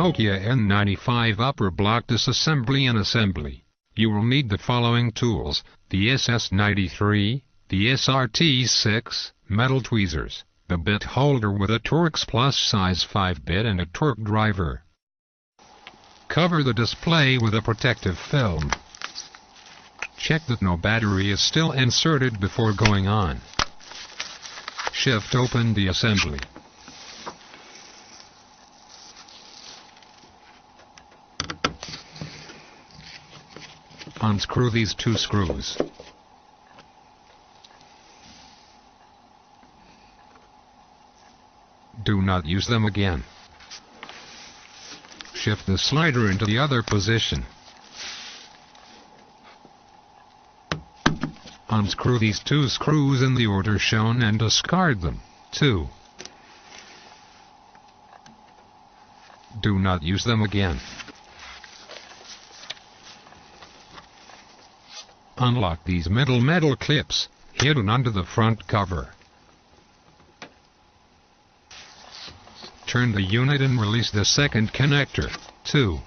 Nokia N95 upper block disassembly and assembly. You will need the following tools: the SS93, the SRT6, metal tweezers, the bit holder with a Torx Plus size 5-bit and a torque driver. Cover the display with a protective film. Check that no battery is still inserted before going on. Shift open the assembly. Unscrew these two screws. Do not use them again. Shift the slider into the other position. Unscrew these two screws in the order shown and discard them. 2. Do not use them again. Unlock these metal clips, hidden under the front cover. Turn the unit and release the second connector. 2.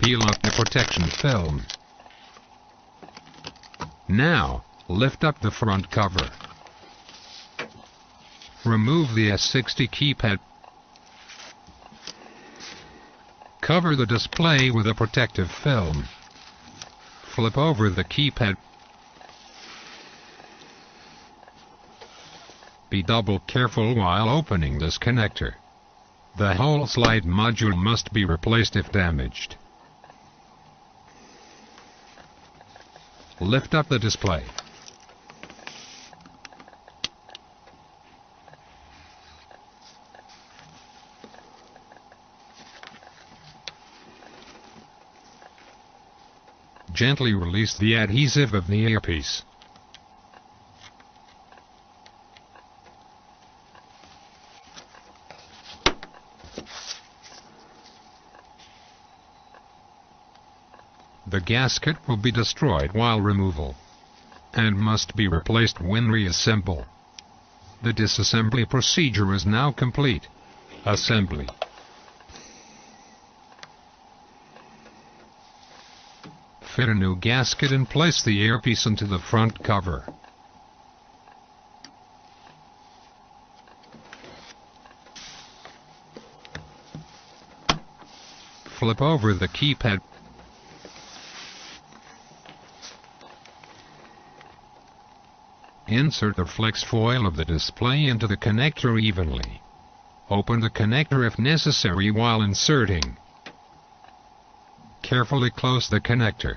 Peel up the protection film. Now, lift up the front cover. Remove the S60 keypad. Cover the display with a protective film. Flip over the keypad. Be double careful while opening this connector. The whole slide module must be replaced if damaged. Lift up the display. Gently release the adhesive of the earpiece. The gasket will be destroyed while removal, and must be replaced when reassembled. The disassembly procedure is now complete. Assembly. Fit a new gasket and place the earpiece into the front cover. Flip over the keypad. Insert the flex foil of the display into the connector evenly. Open the connector if necessary while inserting. Carefully close the connector.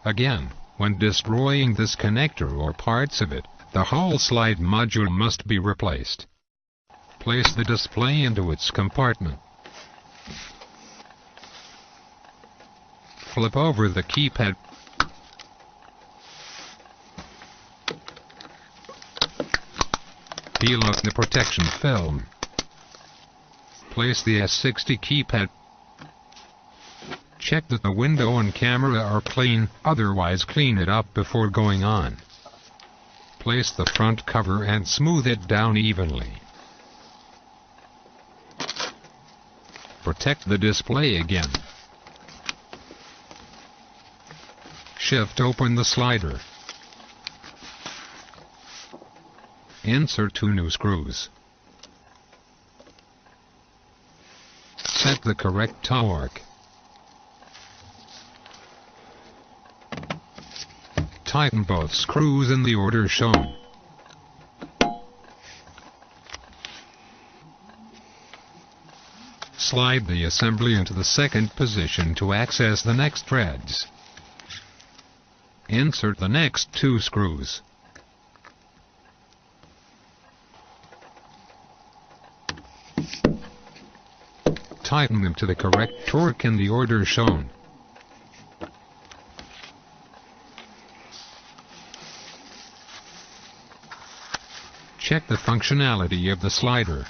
Again, when destroying this connector or parts of it, the whole slide module must be replaced. Place the display into its compartment. Flip over the keypad. Peel off the protection film. Place the S60 keypad. Check that the window and camera are clean, otherwise clean it up before going on. Place the front cover and smooth it down evenly. Protect the display again. Shift open the slider. Insert 2 new screws. Set the correct torque. Tighten both screws in the order shown. Slide the assembly into the second position to access the next threads. Insert the next 2 screws. Tighten them to the correct torque in the order shown. Check the functionality of the slider.